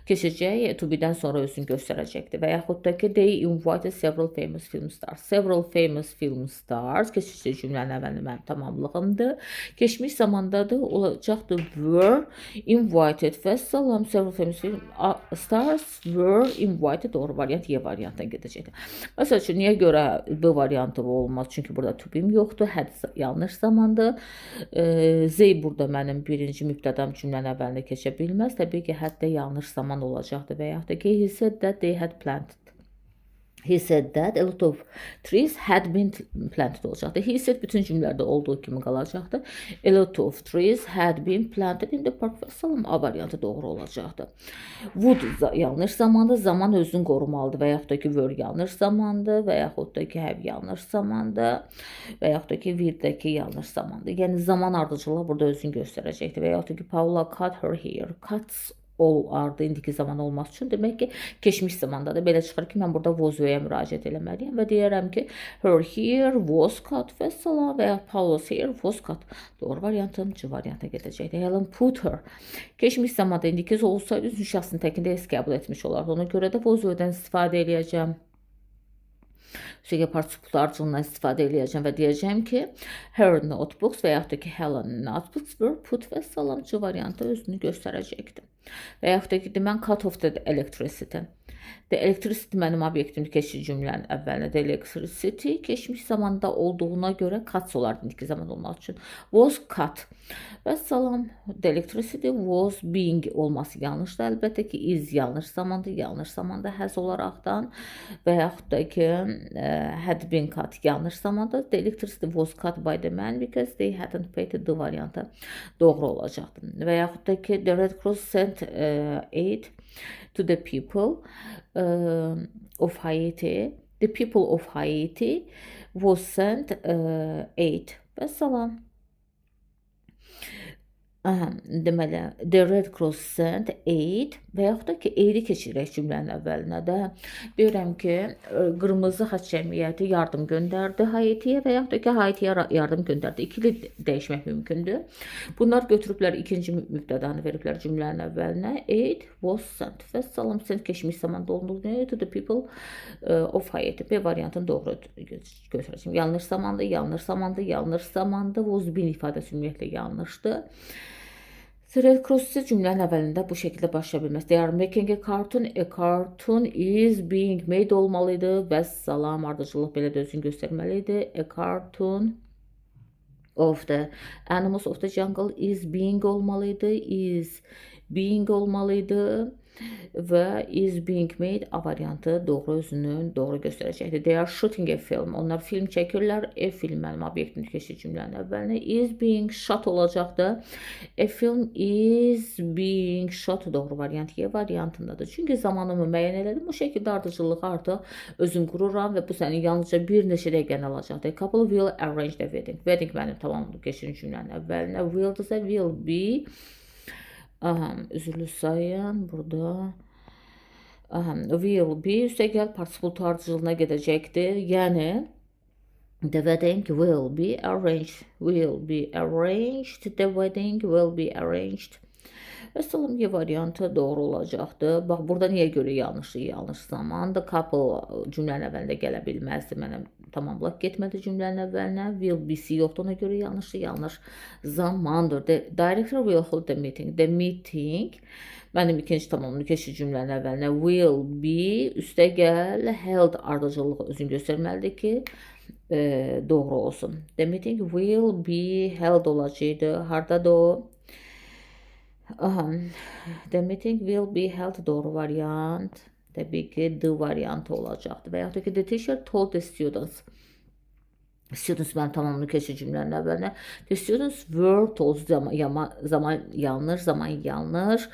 Keçəcək to be-dən sonra özünü göstərəcəkdir. Və yaxud da ki, they invited several famous film stars. Several famous film stars. Keçəcək cümlənin əvvəli mənim tamamlığımdır. Keçmiş zamandadır, olacaqdır were invited. Və salam, several famous film stars were invited. Doğru variant Y variantına gedəcəkdir. Məsəl üçün, niyə görə B variantı olmaz? Çünki burada to be-im yoxdur, had yanlış zamandır. Z burada mənim birinci mübtədam cümlənin əvvəlində keçə bilməz. Təbii ki, had də yanlış zaman olacaqdır və yaxud da ki, he said that they had planted. He said that a lot of trees had been planted olacaqdır. He said bütün cümlələrdə olduğu kimi qalacaqdır. A lot of trees had been planted in the park. Və salam, A variantı doğru olacaqdır. Would yanlış zamandır, zaman özünü qorumalıdır və yaxud da ki, were yanlış zamandır və yaxud da ki, have yanlış zamandır və yaxud da ki, will-dəki yanlış zamandır. Yəni, zaman ardıcılığı burada özünü göstərəcəkdir və yaxud da ki, Paula cut her hair. Cuts ardı indiki zaman olmaq üçün demək ki, keçmiş zamandadır. Belə çıxır ki, mən burada was-yə müraciət eləməliyəm və deyərəm ki, her hair was cut və salam və ya Paula's hair was cut. Doğru variantım C variantına gedəcəkdir. Helen put her. Keçmiş zamanda indiki olsaydı, üzün şəxsin təkində es qəbul etmiş olardı. Ona görə də was-dən istifadə eləyəcəm. Üstəgəl participle ardıcıllığından istifadə eləyəcəm və deyəcəm ki, her notebooks və yaxud da ki, Helen notebooks were put və salam C variantı özünü göstərəcəkdir. Və yaxud da ki, mən cut off the electricity. The electricity mənim obyektimdir keçici cümlənin əvvəlinə. The electricity keçmiş zamanda olduğuna görə cuts olardı indiki zaman olmaq üçün. Was cut. Və salam, the electricity was being olması yanlışdır. Əlbəttə ki, is yanlış zamandır. Yanlış zamanda has olaraqdan və yaxud da ki, had been cut yanlış zamanda. The electricity was cut by the man because they hadn't paid the variantı doğru olacaqdır. Və yaxud da ki, the Red Cross sent aid to the people of Haiti. The people of Haiti was sent aid. Və salam. Deməli, the Red Cross sent aid və yaxud da ki, aid-i keçirək cümlənin əvvəlinə də. Deyirəm ki, Qırmızı Xaç Cəmiyyəti yardım göndərdi Haitiyə və yaxud da ki, Haitiyə yardım göndərdi. İkili dəyişmək mümkündür. Bunlar götürüblər ikinci mübtədanı veriblər cümlənin əvvəlinə. Aid was sent. Və salam, sent keçmiş zamanda olduğunu to the people of Haiti. B variantını doğru götürəcəm. Yanlış zamanda, yanlış zamanda, yanlış zamanda. Was been ifadəsi ümumiyyətlə yanlışdır. Red Cross cümlənin əvvəlində bu şəkildə başlaya bilməz. They are making a cartoon. A cartoon is being made olmalıydı. Və salam, ardıcıllıq belə də özünü göstərməliydi. A cartoon of the animals of the jungle is being olmalıydı, is being olmalıydı ve is being made A variantı doğru özünün doğru göstərəcəkdir. They are shooting a film. Onlar film çəkirlər. A film mənim obyektin keçir cümlənin əvvəlinə. Is being shot olacaqdı. A film is being shot doğru variant Y variantındadır. Çünki zamanımı müəyyən elədim. Bu şəkildə ardıcıllığı artıq özüm qururam və bu sənin yalnızca bir neçə dəqiqəni alacaqdır. A couple will arrange the wedding. Wedding mənim tamamını keçirin cümlənin əvvəlinə. Will'dırsa will be. Üzülü sayın burada. Will be üstəgəl participle tartıcılığına gedəcəkdir. Yəni the wedding will be arranged. Will be arranged. The wedding will be arranged. Vəssalam Y variantı doğru olacaqdır. Bax burada niyə görə yanlışdır? Yanlış zamandır. Couple cümlənin əvvəlində gələ bilməzdi. Mənə tamamlıq getmədi cümlənin əvvəlinə. Will be-si yoxdur, ona görə yanlışdır. Yanlış zamandır. The director will hold the meeting. The meeting mənim ikinci tamamını keçir cümlənin əvvəlinə. Will be üstəgəl held ardıcıllığı özün göstərməlidir ki, doğru olsun. The meeting will be held olacaqdı. Hardadır o? The meeting will be held doğru variant. Təbii ki, the variantı olacaqdır. Və yaxud da ki, the teacher told the students. Students mən tamamını keçir cümlənin əvvəlinə. The students were told zaman yanlış, zaman yanlış.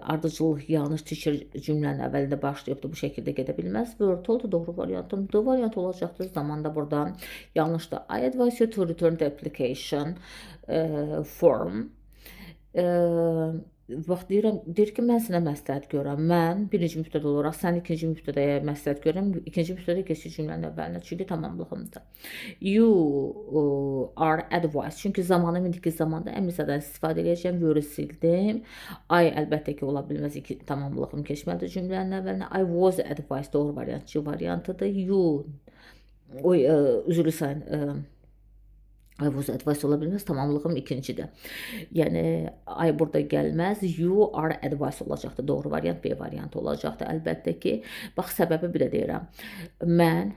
Ardıcılıq yanlış, teacher cümlənin əvvəlində başlayıbdır. Bu şəkildə gedə bilməz. Were told doğru variantım. The variant olacaqdır. Zaman da buradan yanlışdır. I advise you to return the application form. Bax deyir ki, mən sənə məsləhət görürəm. Mən birinci mübtədə olaraq sən ikinci mübtədəyə məsləhət görürəm. İkinci mübtədə keçir cümlənin əvvəlinə. Çünki tamamlığımdır. You are advised. Çünki zamanım indiki zamanda əmizədən istifadə edəcəm. Were sildim. I əlbəttə ki, ola bilməz. Tamamlığım keçməlidir cümlənin əvvəlinə. I was advised doğru variant C variantıdır. You üzülü sayın. I was advised ola bilməz, tamamlığım ikincidir. Yəni, I burada gəlməz, you are advised olacaqdır. Doğru variant B variantı olacaqdır. Əlbəttə ki, bax, səbəbi bir də deyirəm. Mən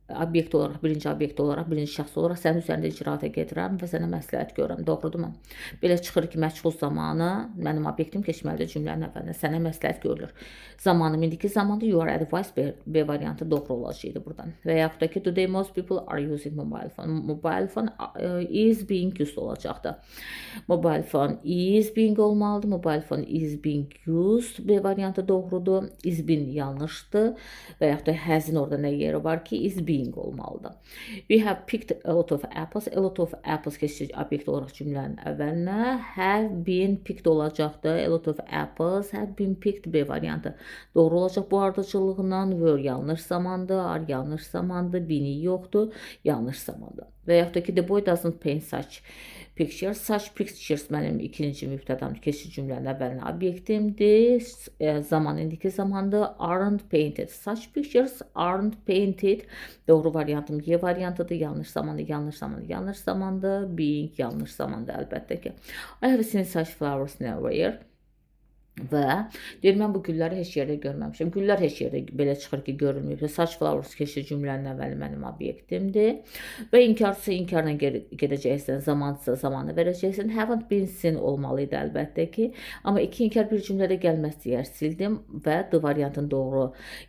obyekt olaraq, birinci obyekt olaraq, birinci şəxs olaraq sənin üzərində icraata gedirəm və sənə məsləhət görürəm. Doğrudurmu? Belə çıxır ki, məşğul zamanı mənim obyektim keçməlidir cümlənin əvvəlinə. Sənə məsləhət görülür. Zamanım indiki zamanda you are advised B variantı doğru olacaqdı buradan. Və yaxud da ki, today most people are using mobile phone. Mobile phone is being used olacaqdı. Mobile phone is being olmalıdır. Mobile phone is being used B variantı doğrudur. Is being yanlışdır. Və yaxud da has'in orada nə yeri var ki, is being olmalıdır. We have picked a lot of apples. A lot of apples keçir obyekt olaraq cümlənin əvvəlinə. Have been picked olacaqdır. A lot of apples have been picked B variantı doğru olacaq bu ardıcıllığından. Were yanlış zamandır. Are yanlış zamandır. Been yoxdur. Yanlış zamandır. Və yaxud da ki, the boy doesn't paint such pictures. Such pictures mənim ikinci mübtədamdır. Keçir cümlənin əvvəlinə obyektimdir. Zaman indiki zamandır. Aren't painted. Such pictures aren't painted. Doğru variantım Y variantıdır. Yanlış zamandır, yanlış zamandır, yanlış zamandır. Being yanlış zamandır əlbəttə ki. I have seen such flowers nowhere. Və deyir, mən bu gülləri heç yerdə görməmişəm. Güllər heç yerdə belə çıxır ki, görülməyib. Such flowers keçir cümlənin əvvəli mənim obyektimdir. Və inkarsa inkarla gedəcəksən, zamansa zamanı verəcəksən. Haven't been seen olmalıydı əlbəttə ki. Amma iki inkar bir cümlədə gəlməz deyər, sildim və D variantını doğru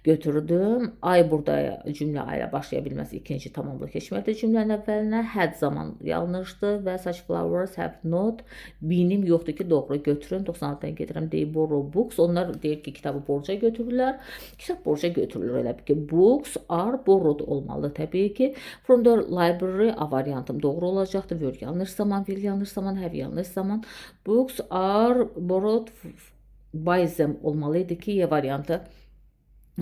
götürdüm. I burada cümlə I ilə başlaya bilməz. İkinci tamamlıq keçməkdir cümlənin əvvəlinə. Had zaman yanlışdır və such flowers have not benim yoxdur ki, doğru götürün. 96-dan gedirəm deyib. Borrow books. Onlar deyir ki, kitabı borca götürürlər. Kitab borca götürülür. Elə ki, books are borrowed olmalı. Təbii ki, from the library A variantım doğru olacaqdır. Were yanlış zaman, will yanlış zaman, have yanlış zaman. Books are borrowed by them olmalıydı ki, Y variantı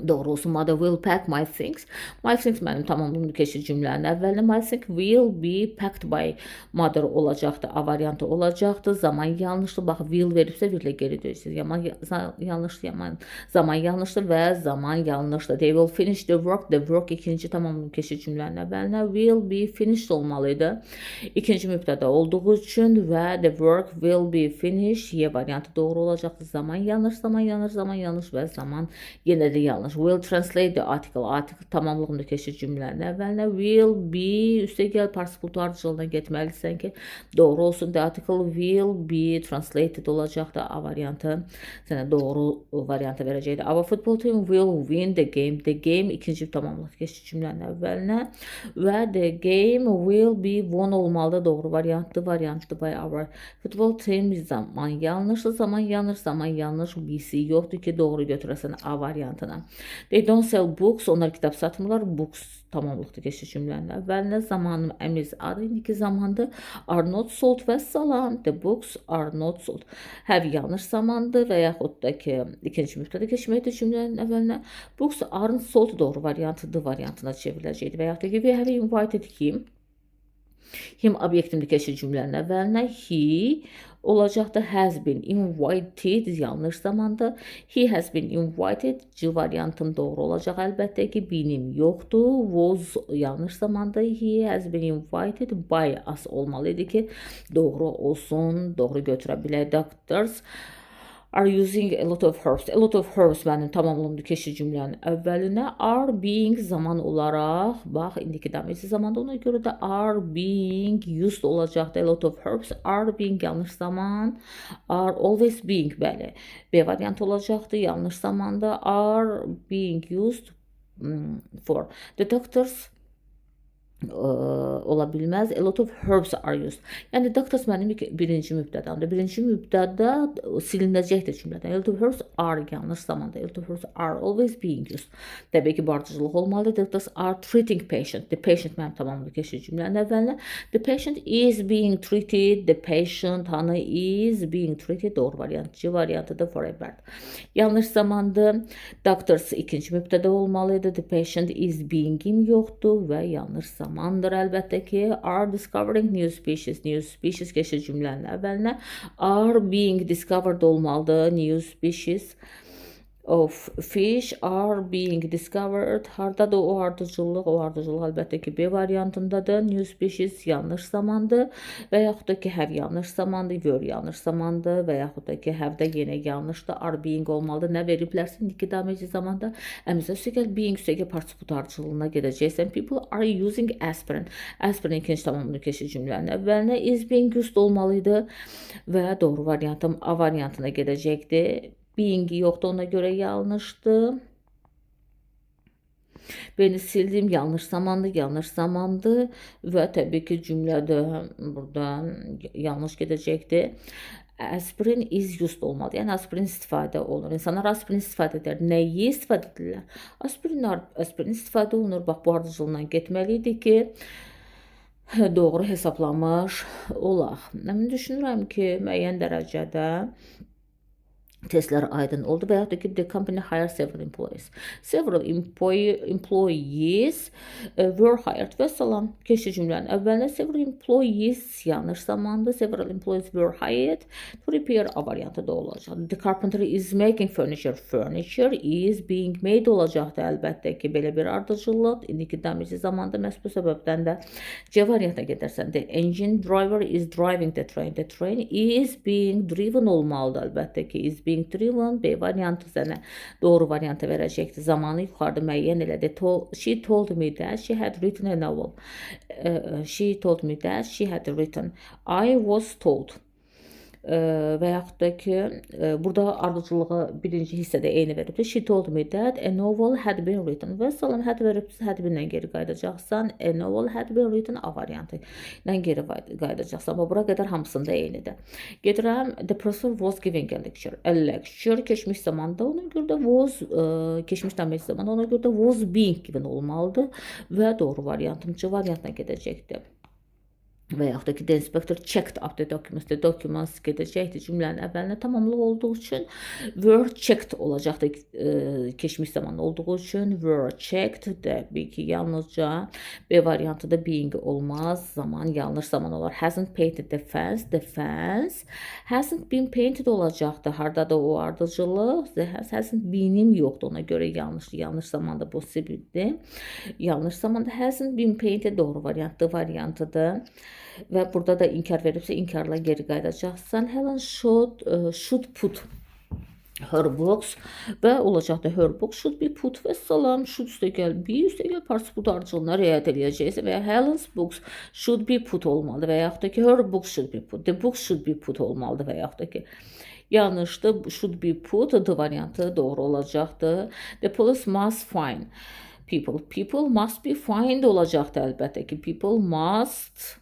doğru olsun. Mother will pack my things. My things mənim tamamını keçir cümlənin əvvəlinə. My things will be packed by mother olacaqdır. A variantı olacaqdır. Zaman yanlışdır. Bax, will veribsə, will-lə geri dönürsünüz. Yanlışdır, zaman yanlışdır və zaman yanlışdır. They will finish the work. The work ikinci tamamını keçir cümlənin əvvəlinə. Will be finished olmalıydı. İkinci mübtədə olduğu üçün və the work will be finished. Y variantı doğru olacaqdır. Zaman yanlış, zaman yanlış, zaman yanlış və zaman yenə də yanlış. yanlış. Will translate the article. Article tamamlığında keçir cümlənin əvvəlinə. Will be üstə gəl participle ardıcılına getməlisən ki, doğru olsun. The article will be translated olacaqdır. A variantı sənə doğru variantı verəcəkdir. Our football team will win the game. The game ikinci tamamlıq keçir cümlənin əvvəlinə və the game will be won olmalıdır. Doğru variantdır. Variantdır by our football team. Zaman yanlışdır. Zaman yanlış. Zaman yanlış. BC yoxdur ki, doğru götürəsən A variantına. They don't sell books. Onlar kitab satmırlar. Books tamamlıqdır keçir cümlənin əvvəlinə. Zamanım əmiz adı indiki zamandır. Are not sold və salam. The books are not sold. Have yanlış zamandır və yaxud da ki, ikinci mübtədə keçməkdir cümlənin əvvəlinə. Books aren't sold doğru variantıdır variantına çevriləcəkdir. Və yaxud da ki, we have invited him. Him obyektimli keçir cümlənin əvvəlinə. He olacaqda has been invited yanlış zamanda. He has been invited C variantın doğru olacaq əlbəttə ki, benim yoxdur. Was yanlış zamanda. He has been invited by us olmalıydı ki, doğru olsun, doğru götürə bilək. Doctors are using a lot of herbs. A lot of herbs mənim tamamlığımdır keçir cümlənin əvvəlinə. Are being zaman olaraq, bax, indiki damirsiz zamanda ona görə də are being used olacaqdır. A lot of herbs are being yanlış zaman. Are always being, bəli. B variantı olacaqdır yanlış zamanda. Are being used for. The doctors ola bilməz. A lot of herbs are used. Yəni doctors mənim birinci mübtədamdır. Birinci mübtədə silinəcəkdir cümlədən. A lot of herbs are yanlış zamanda. A lot of herbs are always being used. Təbii ki, bu ardıcıllıq olmalıdır. Doctors are treating patient. The patient mənim tamamını keçir cümlənin əvvəlinə. The patient is being treated. The patient hanı is being treated. Doğru variant C variantıdır for a bird. Yanlış zamandır. Doctors ikinci mübtədə olmalıydı. The patient is being'im yoxdur və yanlış zamandır əlbəttə ki. Are discovering new species. New species keçir cümlənin əvvəlinə. Are being discovered olmalıdır. New species of fish are being discovered. Hardadır o ardıcıllıq? O ardıcıllıq əlbəttə ki, B variantındadır. New species yanlış zamandır və yaxud da ki, have yanlış zamandır, were yanlış zamandır və yaxud da ki, have da yenə yanlışdır. Are being olmalıdır. Nə veriblərsə indiki dameci zamanda əmizə üstəgəl being üstəgəl participle ardıcıllığına gedəcəksən. People are using aspirin. Aspirin ikinci tamamını keçir cümlənin əvvəlinə. Is being used olmalıydı və doğru variantım A variantına gedəcəkdir. Being yoxdur, ona görə yanlışdır. Beni sildim, yanlış zamandır və təbii ki, cümlədə burada yanlış gedəcəkdir. Aspirin is used olmalı. Yəni aspirin istifadə olunur. İnsanlar aspirin istifadə edir. Nəyi istifadə edirlər? Aspirin istifadə olunur. Bax, bu ardıcılığından getməliydi ki, doğru hesablamış olaq. Mən düşünürəm ki, müəyyən dərəcədə testlər aydın oldu və yaxud da ki, the company hire several employees. Several employees were hired və salam keçir cümlənin əvvəlinə. Several employees yanlış zamandır. Several employees were hired to repair A variantı da olacaq. The carpenter is making furniture. Furniture is being made olacaqdır əlbəttə ki, belə bir ardıcıllıq. İndiki dameci zamanda məhz bu səbəbdən də C variantına gedərsən. The engine driver is driving the train. The train is being driven olmalıdır əlbəttə ki, is being driven. B variantı sənə doğru variantı verəcəkdir. Zamanı yuxarıda müəyyən elədi. She told me that she had written a novel. She told me that she had written. I was told. Və yaxud da ki, burada ardıcılığı birinci hissədə eyni veribdir. She told me that a novel had been written. Və salam, had veribdir, had been-dən geri qayıdacaqsan. A novel had been written A variantı ilə geri qayıdacaqsan. Amma bura qədər hamısında eynidir. Gedirəm, the professor was giving a lecture. A lecture keçmiş zamanda ona görə də was, keçmiş dameci zamanda ona görə də was being given olmalıdır və doğru variantım C variantına gedəcəkdir. Və yaxud da ki, the inspector checked up the documents. The documents gedəcəkdir cümlənin əvvəlinə tamamlıq olduğu üçün. Were checked olacaqdır keçmiş zaman olduğu üçün. Were checked. Təbii ki, yalnızca B variantı da being olmaz. Zaman yanlış zaman olar. Hasn't painted the fence. The fence hasn't been painted olacaqdır. Hardadır o ardıcılıq? Hasn't been'im yoxdur. Ona görə yanlışdır. Yanlış zamanda possible'dir. Yanlış zamanda hasn't been painted doğru variantıdır. Və burada da inkar veribsə, inkarla geri qayıdacaqsan. Helen should put Her books və olacaqda her books should be put və salam should üstəgəl be üstəgəl participle ardıcılığına riayət edəcəksə və ya Helen's books should be put olmalıdır və yaxud da ki her books should be put, the books should be put olmalıdır və yaxud da ki yanlışdır, should be put d variantı doğru olacaqdır. The police must find people. People must be fined olacaqdır əlbəttə ki. People must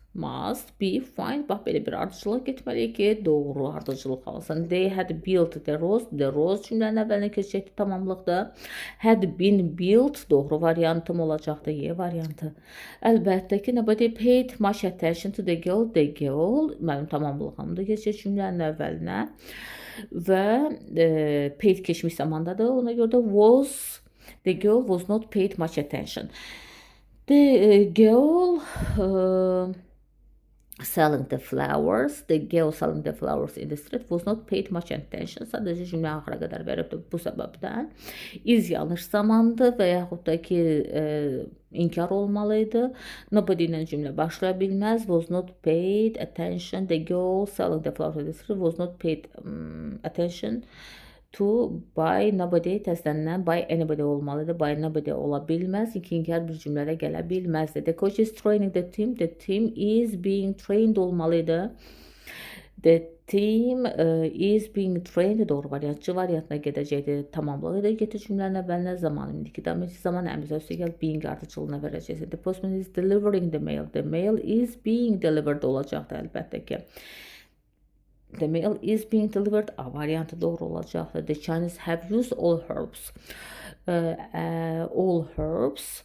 be fined. Bax, belə bir ardıcılığa getməliyik ki, doğru ardıcılıq alsın. They had built the rose. The rose cümlənin əvvəlinə keçəcəkdir, tamamlıqda. Had been built doğru variantım olacaqdır, Y variantı. Əlbəttə ki, nobody paid much attention to the girl. The girl mənim tamamlığımdır, keçəcək cümlənin əvvəlinə. Və paid keçmiş zamandadır, ona görə də the girl was not paid much attention. The girl selling the flowers in the street was not paid much attention. Sadəcə cümlə axıra qədər veribdir bu səbəbdən. Is yanlış zamandır və yaxud da ki inkar olmalıydı. Nobody ilə cümlə başlaya bilməz. Was not paid attention. The girl selling the flowers in the street was not paid attention to by nobody təzədən by anybody olmalıdır. By nobody ola bilməz. İkincil bir cümlədə gələ bilməzdir. The coach is training the team. The team is being trained olmalıdır. The team is being trained doğru variantçı variantına gedəcəkdir. Tamamlığı da getir cümlənin əvvəlinə zaman indiki daməci zaman əmizə üstəgəl being ardıcılığına verəcəksin. The postman is delivering the mail. The mail is being delivered olacaqdır əlbəttə ki. The mail is being delivered. A variantı doğru olacaqdır. The Chinese have used all herbs. All herbs.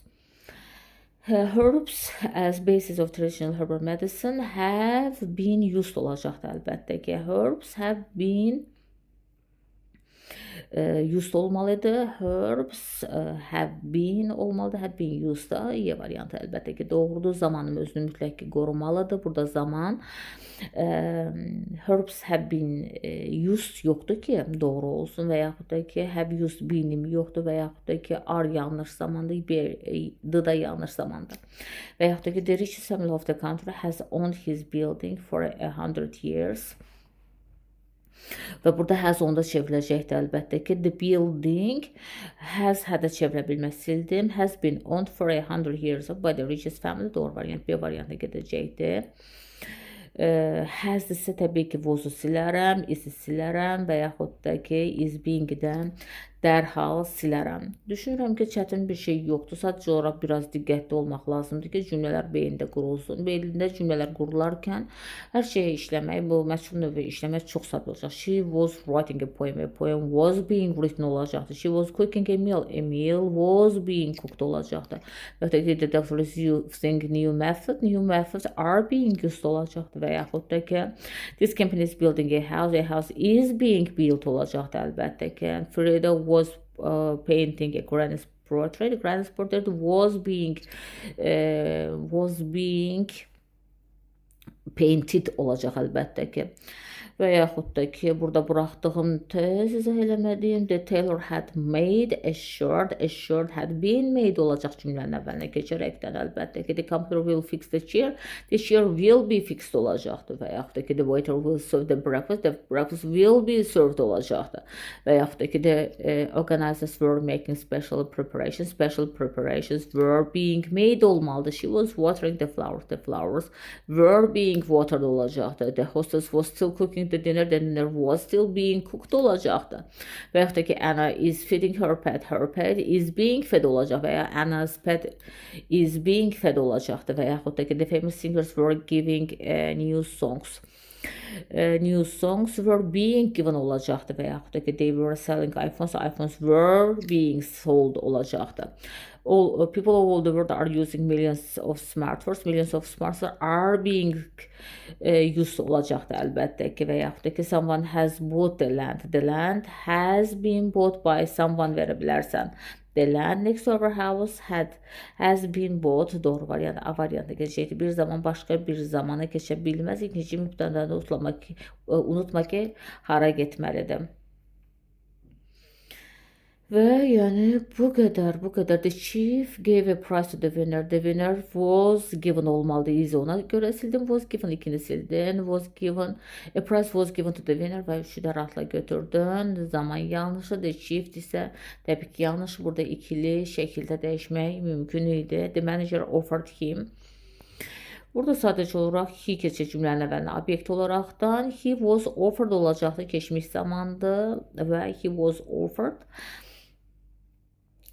Herbs as basis of traditional herbal medicine have been used olacaqdır əlbəttə ki. Herbs have been used olmalıdır. Herbs have been olmalıdır. Have been used da Y variantı əlbəttə ki doğrudur. Zamanım özünü mütləq ki qorumalıdır. Burada zaman herbs have been used yoxdur ki doğru olsun və yaxud da ki have used been'im yoxdur və yaxud da ki are yanlış zamandır, d da yanlış zamandır. Və yaxud da ki the richest family of the country has owned his building for 100 years. Və burada has onda çevriləcəkdir əlbəttə ki the building has hədə çevirə bilmək sildim. Has been owned for 100 years by the richest family doğru variant B variantına gedəcəkdir. Has- isə təbii ki was-u silərəm, is-i silərəm və yaxud da ki is being-dən dərhal silərəm. Düşünürəm ki çətin bir şey yoxdur. Sadəcə olaraq biraz diqqətli olmaq lazımdır ki cümlələr beyində qurulsun. Beyində cümlələr qurularkən hər şeyi işləmək, bu məşğul növü işləmək çox sadə olacaq. She was writing a poem. A poem was being written olacaqdır. She was cooking a meal. A meal was being cooked olacaqdır. Və yaxud da ki the doctor is using new method. New methods are being used olacaqdır. Və yaxud da ki this company is building a house. A house is being built olacaqdır əlbəttə ki. Frida was painting a granny's portrait. The granny's portrait was being painted olacaq əlbəttə ki. Və yaxud da ki burada buraxdığım tez izah eləmədiyim the tailor had made a shirt. A shirt had been made olacaq cümlənin əvvəlinə keçərəkdən əlbəttə ki the computer will fix the chair. The chair will be fixed olacaqdır. Və yaxud da ki the waiter will serve the breakfast. The breakfast will be served olacaqdır. Və yaxud da ki the organizers were making special preparations. Special preparations were being made olmalıdır. She was watering the flowers. The flowers were being watered olacaqdır. The hostess was still cooking the dinner. The dinner was still being cooked olacaqdır. Və yaxud da ki Anna is feeding her pet. Her pet is being fed olacaq və ya Anna's pet is being fed olacaqdır. Və yaxud da ki the famous singers were giving new songs. New songs were being given olacaqdır və yaxud da ki they were selling iPhones. iPhones were being sold olacaqdır. All people all the world are using millions of smartphones. Millions of smartphones are being used olacaqdır əlbəttə ki və yaxud da ki someone has bought the land. The land has been bought by someone verə bilərsən. The land next to our house has been bought. Doğru variant A variantı keçəcəkdir. Bir zaman başqa bir zamana keçə bilməz. İkinci mübtədanı unutma ki hara getməlidir. Ve yani bu kadar, bu kadar. The chief gave a prize to the winner. The winner was given olmalı. Is ona göre sildim. Was given ikini sildim. Was given a prize was given to the winner ve üçü de rahatla götürdün. Zaman yanlışı. The chief ise tabii ki yanlış. Burada ikili şekilde değişmek mümkün idi. The manager offered him. Burada sadece olarak he keçir cümlənin əvvəlinə obyekt olaraqdan he was offered olacaqdı, keçmiş zamandı və he was offered.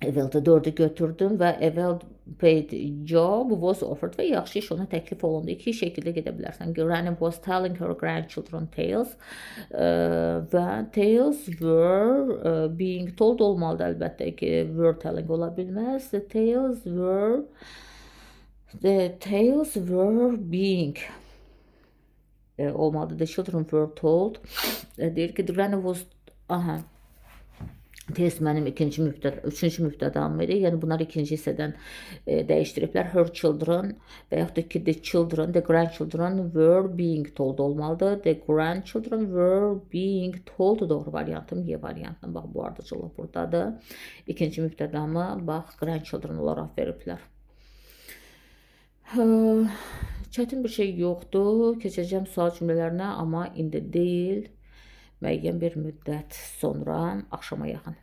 Evveldə 4'ü götürdüm və evvel paid job was offered və yaxşı iş ona təklif olundu. İki şəkildə gedə bilərsən. Granny was telling her grandchildren tales və tales were being told olmalıdır əlbəttə ki, were telling ola bilməz. The tales were being olmalıdır. The children were told. Deyir ki, the granny was test mənim üçüncü mübtədam idi. Yəni bunlar ikinci hissədən dəyişdiriblər. Her children və yaxud da ki the children, the grandchildren were being told olmalıdır. The grandchildren were being told doğru variantım, Y variantım. Bax bu ardıcılıq buradadır. İkinci mübtədamı bax grandchildren olaraq veriblər. Çətin bir şey yoxdur. Keçəcəm sual cümlələrinə, amma indi deyil. Müəyyən bir müddət sonra axşama yaxın.